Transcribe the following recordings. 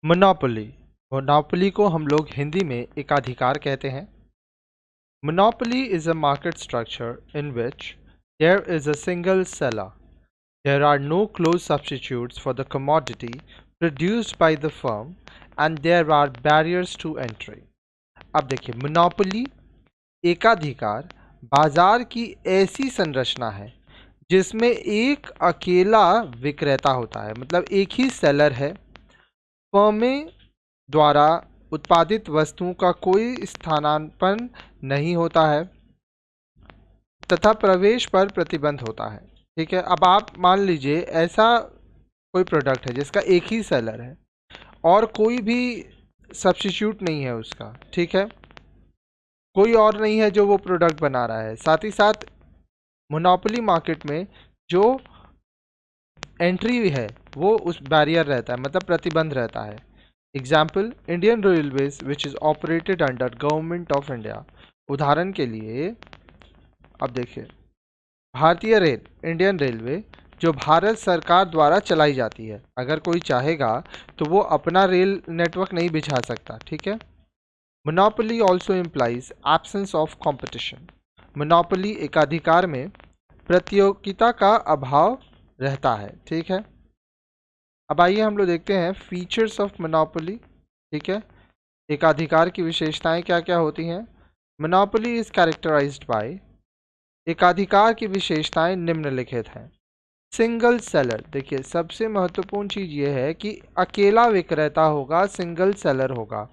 Monopoly. Monopoly को हम लोग हिंदी में एकाधिकार कहते हैं। Monopoly is a market structure in which there is a single seller. There are no close substitutes for the commodity produced by the firm and there are barriers to entry. अब देखिए, monopoly एकाधिकार बाजार की ऐसी संरचना है जिसमें एक अकेला विक्रेता होता है, मतलब एक ही सेलर है। फर्में द्वारा उत्पादित वस्तुओं का कोई स्थानांतरण नहीं होता है तथा प्रवेश पर प्रतिबंध होता है। ठीक है, अब आप मान लीजिए ऐसा कोई प्रोडक्ट है जिसका एक ही सेलर है और कोई भी सब्स्टिट्यूट नहीं है उसका। ठीक है, कोई और नहीं है जो वो प्रोडक्ट बना रहा है। साथ ही साथ मोनोपोली मार्केट में जो एंट्री है वो उस बैरियर रहता है, मतलब प्रतिबंध रहता है। Example, Indian railways which is operated under government of India. उदाहरण के लिए अब देखिए, भारतीय रेल, इंडियन रेलवे जो भारत सरकार द्वारा चलाई जाती है, अगर कोई चाहेगा तो वो अपना रेल नेटवर्क नहीं बिछा सकता। ठीक है, monopoly also implies absence of competition. Monopoly एकाधिकार में प्रतियोगिता का अभाव रहता है। ठीक है, अब आइए हम लोग देखते हैं फीचर्स ऑफ मोनोपोली। ठीक है, एकाधिकार की विशेषताएं क्या क्या होती हैं। मोनोपोली इज कैरेक्टराइज्ड बाय, एकाधिकार की विशेषताएं निम्नलिखित हैं। सिंगल सेलर, देखिए सबसे महत्वपूर्ण चीज ये है कि अकेला विक्रेता होगा, सिंगल सेलर होगा।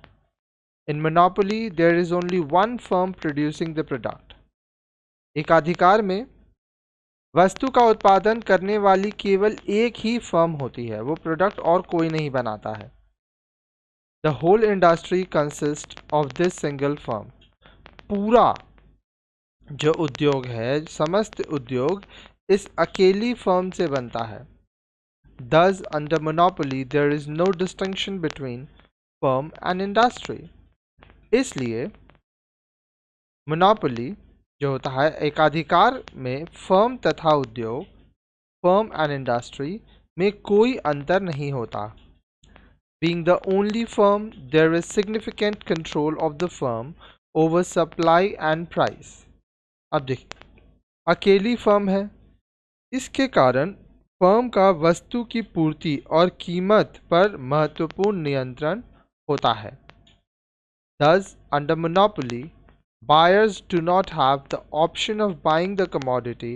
In monopoly there is only one firm producing the product. एकाधिकार में वस्तु का उत्पादन करने वाली केवल एक ही फर्म होती है, वो प्रोडक्ट और कोई नहीं बनाता है। The whole industry consist of this single firm. पूरा जो उद्योग है, समस्त उद्योग इस अकेली फर्म से बनता है। Thus, under monopoly, there is no distinction between firm and industry. इसलिए मोनोपोली जो होता है एकाधिकार में फर्म तथा उद्योग, फर्म एंड इंडस्ट्री में कोई अंतर नहीं होता। Being the only firm, there is significant control of the firm over supply and price. अब देखिए, अकेली फर्म है, इसके कारण फर्म का वस्तु की पूर्ति और कीमत पर महत्वपूर्ण नियंत्रण होता है। Thus, under monopoly, buyers do not have the option of buying the commodity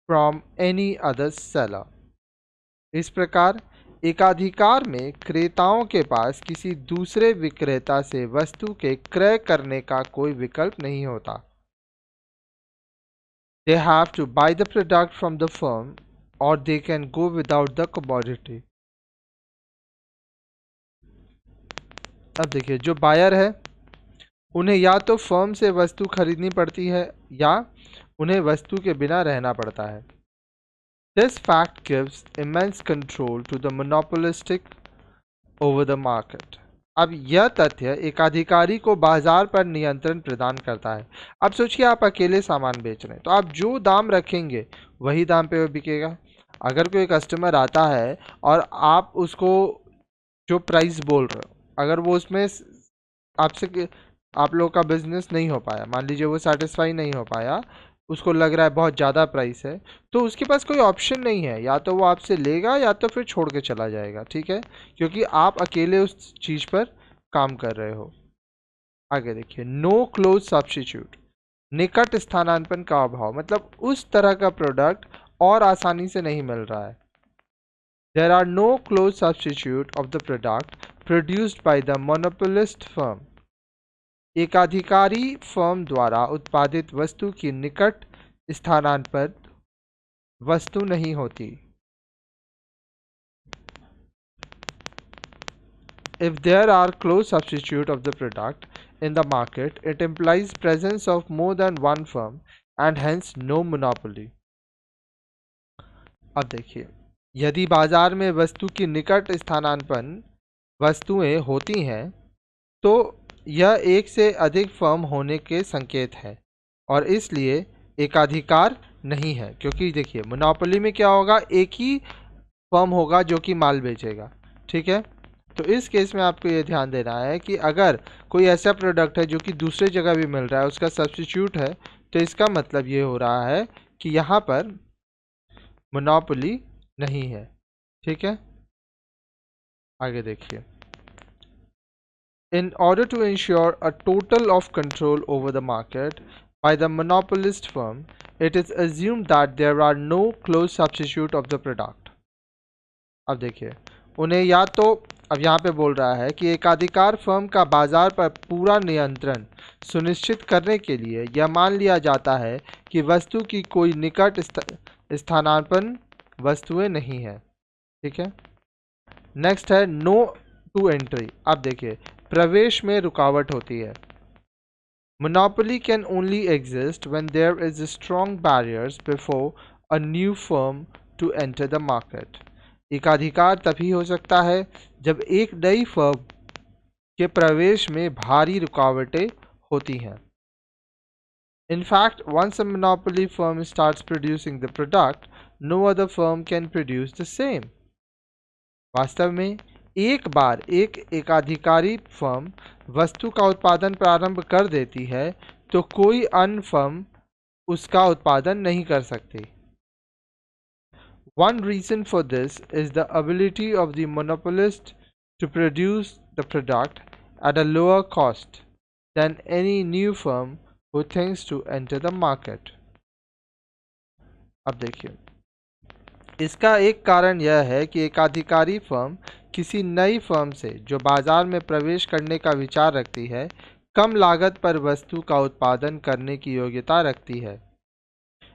from any other seller. इस प्रकार एकाधिकार में क्रेताओं के पास किसी दूसरे विक्रेता से वस्तु के क्रय करने का कोई विकल्प नहीं होता। They have to buy the product from the firm or they can go without the commodity. अब देखिए, जो बायर है उन्हें या तो फर्म से वस्तु खरीदनी पड़ती है या उन्हें वस्तु के बिना रहना पड़ता है। This fact gives immense control to the monopolistic over the market. अब यह तथ्य एकाधिकारी को बाजार पर नियंत्रण प्रदान करता है। अब सोचिए, आप अकेले सामान बेच रहे हैं तो आप जो दाम रखेंगे वही दाम पे वो बिकेगा। अगर कोई कस्टमर आता है और आप उसको जो प्राइस बोल रहे हो, अगर वो उसमें आपसे आप लोगों का बिजनेस नहीं हो पाया, मान लीजिए वो सेटिस्फाई नहीं हो पाया, उसको लग रहा है बहुत ज़्यादा प्राइस है, तो उसके पास कोई ऑप्शन नहीं है, या तो वो आपसे लेगा या तो फिर छोड़ के चला जाएगा। ठीक है, क्योंकि आप अकेले उस चीज़ पर काम कर रहे हो। आगे देखिए, नो क्लोज सब्स्टिट्यूट, निकट स्थानांतरण का अभाव, मतलब उस तरह का प्रोडक्ट और आसानी से नहीं मिल रहा है। There are no close substitute of the product produced by the monopolist firm. एकाधिकारी फर्म द्वारा उत्पादित वस्तु की निकट स्थानांतरण वस्तु नहीं होती। If there are close substitute of the product in the market, it implies presence of more than one firm and hence no monopoly. अब देखिए, यदि बाजार में वस्तु की निकट स्थानांतरण वस्तुएं होती हैं तो यह एक से अधिक फर्म होने के संकेत है और इसलिए एकाधिकार नहीं है। क्योंकि देखिए, मोनोपोली में क्या होगा, एक ही फर्म होगा जो कि माल बेचेगा। ठीक है, तो इस केस में आपको ये ध्यान देना है कि अगर कोई ऐसा प्रोडक्ट है जो कि दूसरे जगह भी मिल रहा है, उसका सब्स्टिट्यूट है, तो इसका मतलब ये हो रहा है कि यहाँ पर मोनोपोली नहीं है। ठीक है, आगे देखिए। In order to ensure a total of control over the market by the monopolist firm, it is assumed that there are no close substitute of the product. अब देखिए, उन्हें या तो अब यहाँ पे बोल रहा है कि एकाधिकार फर्म का बाजार पर पूरा नियंत्रण सुनिश्चित करने के लिए यह मान लिया जाता है कि वस्तु की कोई निकट स्थानापन्न वस्तुएं नहीं है। ठीक है, नेक्स्ट है नो टू एंट्री। अब देखिए, प्रवेश में रुकावट होती है। Monopoly can only exist when there is strong barriers before a new firm to enter the market. एकाधिकार तभी हो सकता है जब एक नई फर्म के प्रवेश में भारी रुकावटें होती हैं। In fact, once a monopoly firm starts producing the product, no other firm can produce the same. वास्तव में एक बार एक एकाधिकारी फर्म वस्तु का उत्पादन प्रारंभ कर देती है तो कोई अन्य फर्म उसका उत्पादन नहीं कर सकती। One reason for this is the ability of the monopolist to produce the product at a lower cost than any new firm who thinks to enter the market. अब देखिए, इसका एक कारण यह है कि एकाधिकारी फर्म किसी नई फर्म से जो बाजार में प्रवेश करने का विचार रखती है, कम लागत पर वस्तु का उत्पादन करने की योग्यता रखती है।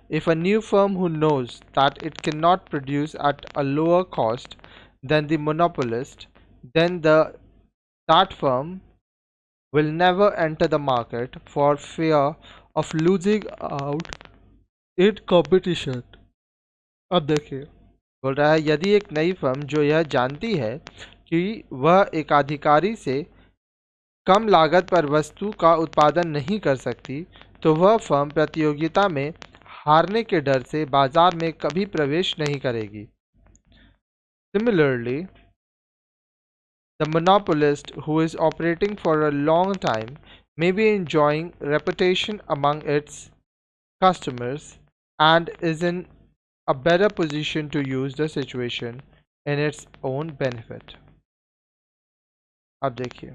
If a new firm who knows that it cannot produce at a lower cost than the monopolist, then that firm will never enter the market for fear of losing out in competition. अब देखिए, बोल रहा है यदि एक नई firm जो यह जानती है कि वह एकाधिकारी से कम लागत पर वस्तु का उत्पादन नहीं कर सकती, तो वह फर्म प्रतियोगिता में हारने के डर से बाजार में कभी प्रवेश नहीं करेगी। Similarly, the monopolist who is operating for a long time may be enjoying reputation among its customers and is in a better position to use the situation in its own benefit. अब देखिए,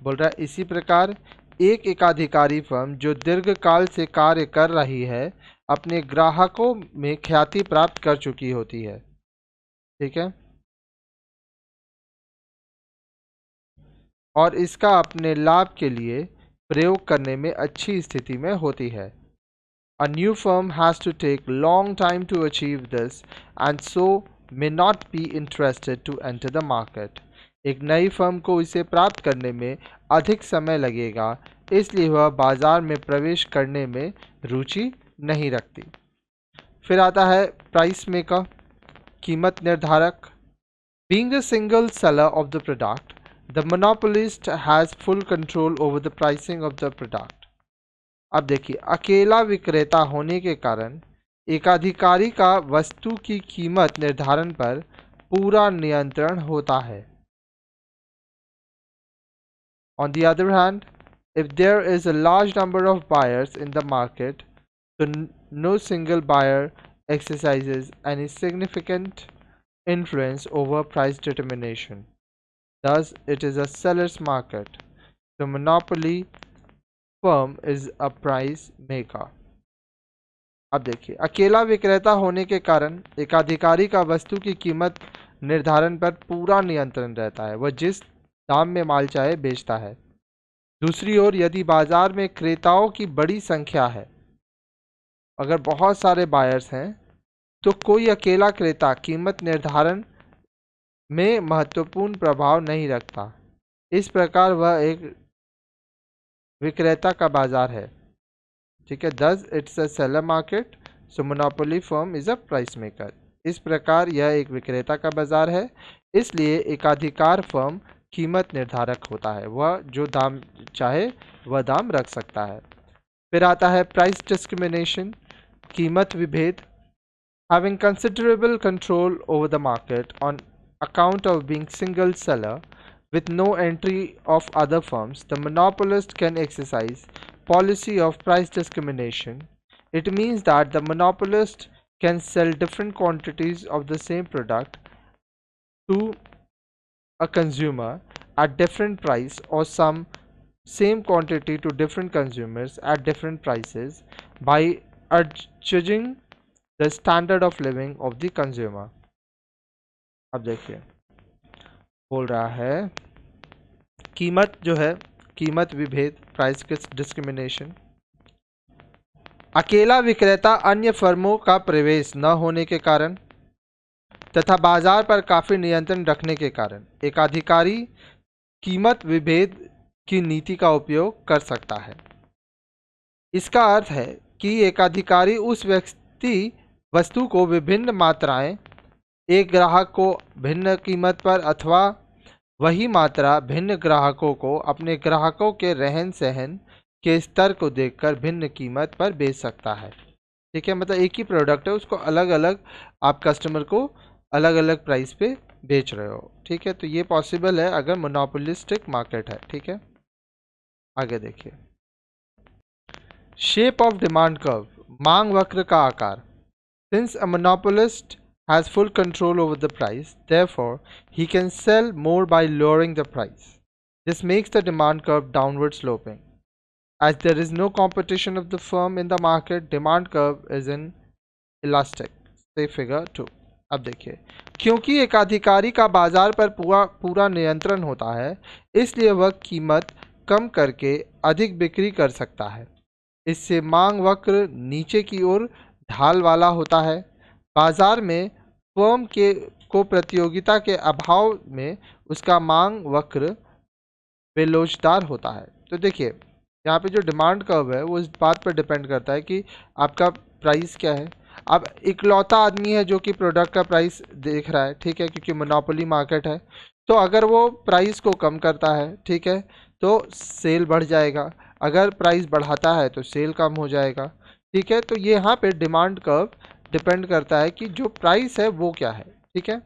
बोल रहा है इसी प्रकार एक एकाधिकारी firm जो दीर्घकाल से कार्य कर रही है अपने ग्राहकों में ख्याति प्राप्त कर चुकी होती है। ठीक है, और इसका अपने लाभ के लिए प्रयोग करने में अच्छी स्थिति में होती है। A new firm has to take long time to achieve this and so may not be interested to enter the market. एक नई फर्म को इसे प्राप्त करने में अधिक समय लगेगा, इसलिए वह बाजार में प्रवेश करने में रुचि नहीं रखती। फिर आता है प्राइस मेकर, कीमत निर्धारक। Being the single seller of the product, the monopolist has full control over the pricing of the product. अब देखिए, अकेला विक्रेता होने के कारण एकाधिकारी का वस्तु की कीमत निर्धारण पर पूरा नियंत्रण होता है। On the other hand, if there is a large number of buyers in the market, then no single buyer exercises any significant influence over price determination. Thus, it is a seller's market. The monopoly firm is a price maker. अब देखिए, अकेला विक्रेता होने के कारण एकाधिकारी का वस्तु की कीमत निर्धारण पर पूरा नियंत्रण रहता है, वह जिस दाम में माल चाहे बेचता है। दूसरी ओर यदि बाजार में क्रेताओं की बड़ी संख्या है, अगर बहुत सारे बायर्स हैं, तो कोई अकेला क्रेता कीमत निर्धारण में महत्वपूर्ण प्रभाव नहीं रखता। इस प्रकार वह एक विक्रेता का बाजार है। ठीक है, thus it's a seller market, so monopoly firm is a price maker. इस प्रकार यह एक विक्रेता का बाजार है, इसलिए एकाधिकार फर्म कीमत निर्धारक होता है, वह जो दाम चाहे वह दाम रख सकता है। फिर आता है प्राइस डिस्क्रिमिनेशन, कीमत विभेद। Having considerable control over the market on account of being single seller with no entry of other firms, the monopolist can exercise policy of price discrimination. It means that the monopolist can sell different quantities of the same product to a consumer at different price, or some same quantity to different consumers at different prices by adjudging the standard of living of the consumer. अब देखिए बोल रहा है कीमत जो है, कीमत विभेद, प्राइस डिस्क्रिमिनेशन, अकेला विक्रेता अन्य फर्मों का प्रवेश न होने के कारण तथा बाजार पर काफी नियंत्रण रखने के कारण एकाधिकारी कीमत विभेद की नीति का उपयोग कर सकता है। इसका अर्थ है कि एकाधिकारी उस वस्तु को विभिन्न मात्राएं एक ग्राहक को भिन्न कीमत पर अथवा वही मात्रा भिन्न ग्राहकों को अपने ग्राहकों के रहन सहन के स्तर को देखकर भिन्न कीमत पर बेच सकता है। ठीक है, मतलब एक ही प्रोडक्ट है, उसको अलग अलग आप कस्टमर को अलग अलग प्राइस पे बेच रहे हो। ठीक है, तो ये पॉसिबल है अगर मोनोपोलिस्टिक मार्केट है। ठीक है, आगे देखिए शेप ऑफ डिमांड कर्व, मांग वक्र का आकार। Since a monopolist has full control over the price, therefore he can sell more by lowering the price. This makes the demand curve downward sloping. As there is no competition of the firm in the market, demand curve is inelastic. See figure 2. अब देखिए, क्योंकि एकाधिकारी का बाजार पर पूरा नियंत्रण होता है, इसलिए वह कीमत कम करके अधिक बिक्री कर सकता है। इससे मांग वक्र नीचे की ओर ढाल वाला होता है। बाजार में फर्म को प्रतियोगिता के अभाव में उसका मांग वक्र बेलोचदार होता है। तो देखिए यहाँ पे जो डिमांड कर्व है वो इस बात पर डिपेंड करता है कि आपका प्राइस क्या है। अब इकलौता आदमी है जो कि प्रोडक्ट का प्राइस देख रहा है, ठीक है, क्योंकि मोनोपोली मार्केट है, तो अगर वो प्राइस को कम करता है, ठीक है, तो सेल बढ़ जाएगा, अगर प्राइस बढ़ाता है तो सेल कम हो जाएगा। ठीक है, तो ये यहाँ पे डिमांड कर्व डिपेंड करता है कि जो प्राइस है वो क्या है। ठीक है,